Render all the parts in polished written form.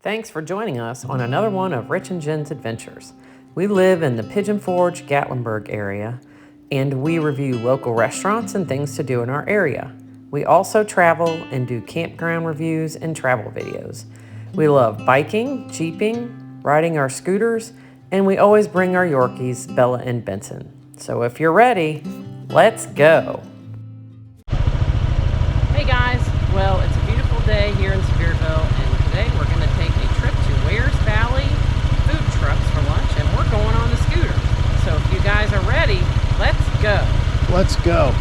Thanks for joining us on another one of Rich and Jen's adventures. We live in the Pigeon Forge, Gatlinburg area, and we review local restaurants and things to do in our area. We also travel and do campground reviews and travel videos. We love biking, jeeping, riding our scooters, and we always bring our Yorkies, Bella and Benson. So if you're ready, let's go. Hey guys, well, it's a beautiful day here in Sevierville, and today we're going to take a trip to Wares Valley Food Trucks for lunch, and we're going on the scooter. So if you guys are ready, let's go. Let's go.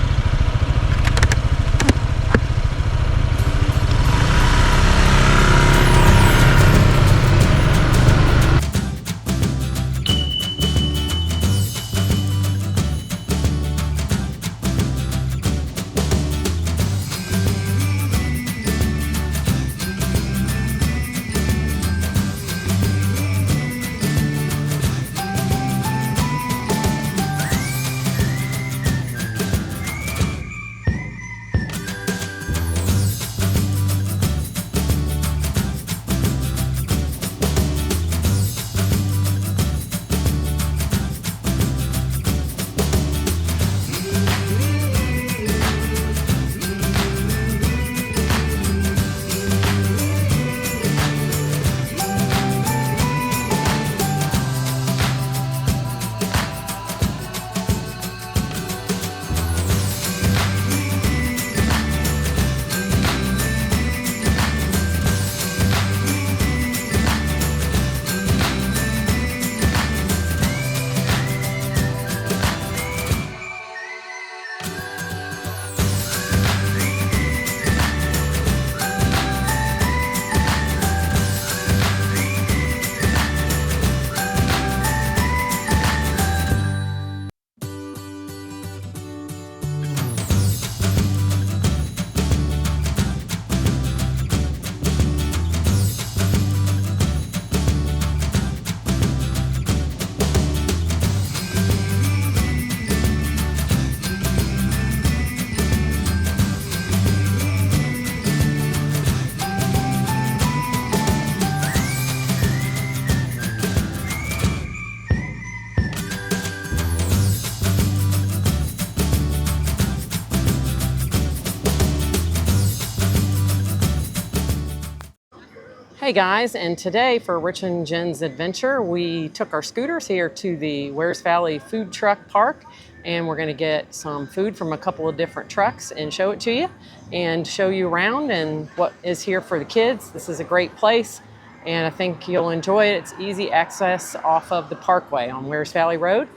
Hey guys, and today for Rich and Jen's adventure, we took our scooters here to the Wares Valley Food Truck Park, and we're going to get some food from a couple of different trucks and show it to you and show you around and what is here for the kids. This is a great place, and I think you'll enjoy it. It's easy access off of the Parkway on Wares Valley Road.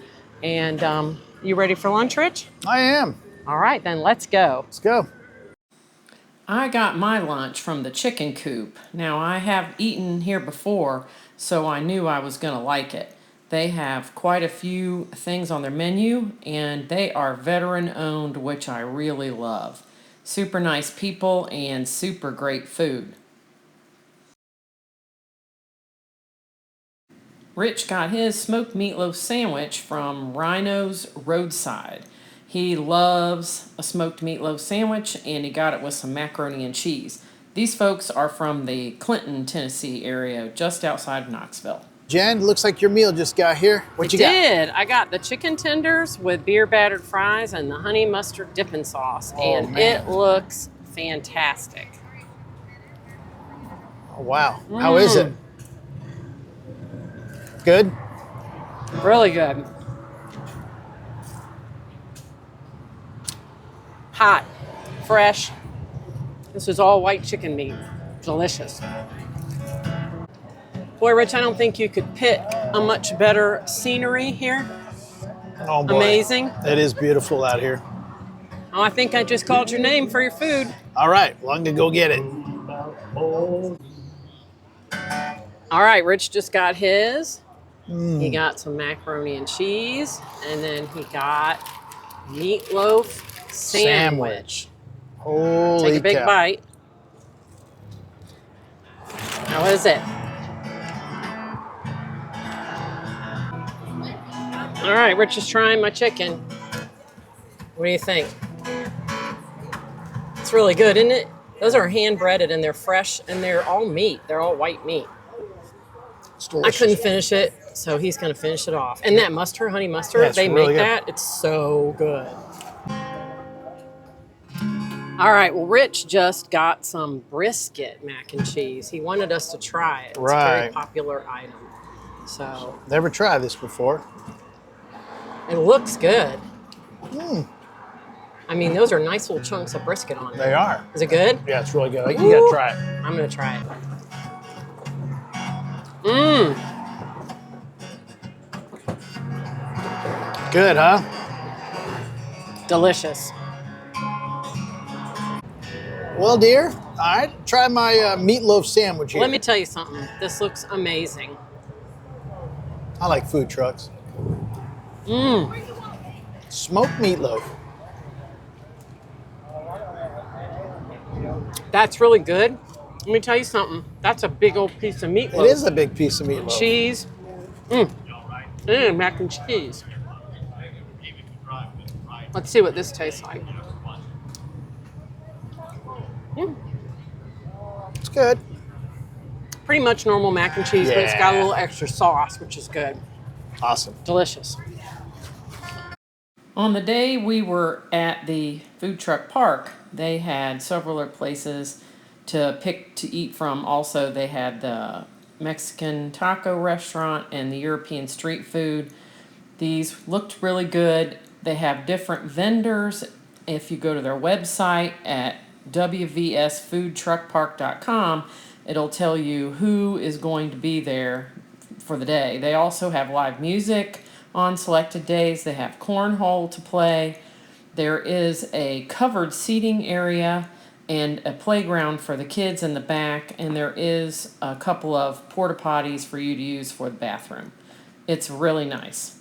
And you ready for lunch, Rich? I am. All right, then let's go. Let's go. I got my lunch from the chicken coop. Now, I have eaten here before, so I knew I was going to like it. They have quite a few things on their menu, and they are veteran-owned, which I really love. Super nice people and super great food. Rich got his smoked meatloaf sandwich from Rhino's Roadside. He loves a smoked meatloaf sandwich, and he got it with some macaroni and cheese. These folks are from the Clinton, Tennessee area, just outside of Knoxville. Jen, looks like your meal just got here. What you got? I got the chicken tenders with beer battered fries and the honey mustard dipping sauce, and man. it looks fantastic. Oh, wow. How is it? Good? Really good. Hot, fresh. This is all white chicken meat. Delicious. Boy, Rich, I don't think you could pick a much better scenery here. Oh, boy. Amazing. It is beautiful out here. Oh, I think I just called your name for your food. All right. Well, I'm going to go get it. All right, Rich just got his. He got some macaroni and cheese, and then he got meatloaf sandwich. Holy Take a big cow. bite. How is it? All right, Rich is trying my chicken. What do you think? It's really good, isn't it? Those are hand breaded and they're fresh and they're all meat. They're all white meat. It's I delicious. couldn't finish it, so he's going to finish it off. And that mustard, honey mustard, Yeah, it's they really make good. that. It's so good. All right, well, Rich just got some brisket mac and cheese. He wanted us to try it. It's a very Right. popular item. So Never tried this before. it looks good. I mean, those are nice little chunks of brisket on there. They are. Is it good? Yeah, it's really good. You gotta try it. I'm going to try it. Mmm. Good, huh? Delicious. Well, dear, all right, try my meatloaf sandwich here. Let me tell you something. This looks amazing. I like food trucks. Mmm. Smoked meatloaf. That's really good. Let me tell you something. That's a big old piece of meatloaf. It is a big piece of meatloaf. Cheese. Mmm. And mac and cheese. Let's see what this tastes like. It's good. Pretty much normal mac and cheese, but it's got a Yeah. little extra sauce, which is good. Awesome. Delicious. On the day we were at the food truck park, they had several other places to pick to eat from. Also, they had the Mexican taco restaurant and the European street food. These looked really good. They have different vendors. If you go to their website at wvsfoodtruckpark.com, it'll tell you who is going to be there for the day. They also have live music on selected days. They have cornhole to play. There is a covered seating area and a playground for the kids in the back, and there is a couple of porta potties for you to use for the bathroom. It's really nice.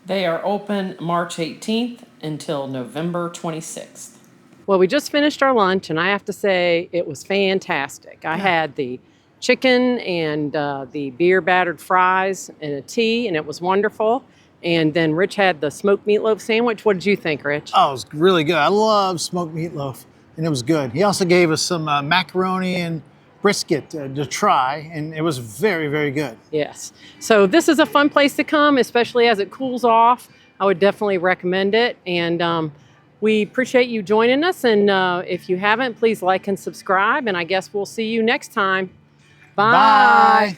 They are open March 18th until November 26th. Well, we just finished our lunch, and I have to say it was fantastic. I had the chicken and the beer battered fries and a tea, and it was wonderful. And then Rich had the smoked meatloaf sandwich. What did you think, Rich? Oh, it was really good. I love smoked meatloaf, and it was good. He also gave us some macaroni and brisket to try, and it was very, very good. Yes. So this is a fun place to come, especially as it cools off. I would definitely recommend it. And we appreciate you joining us. And if you haven't, please like and subscribe. And I guess we'll see you next time. Bye. Bye.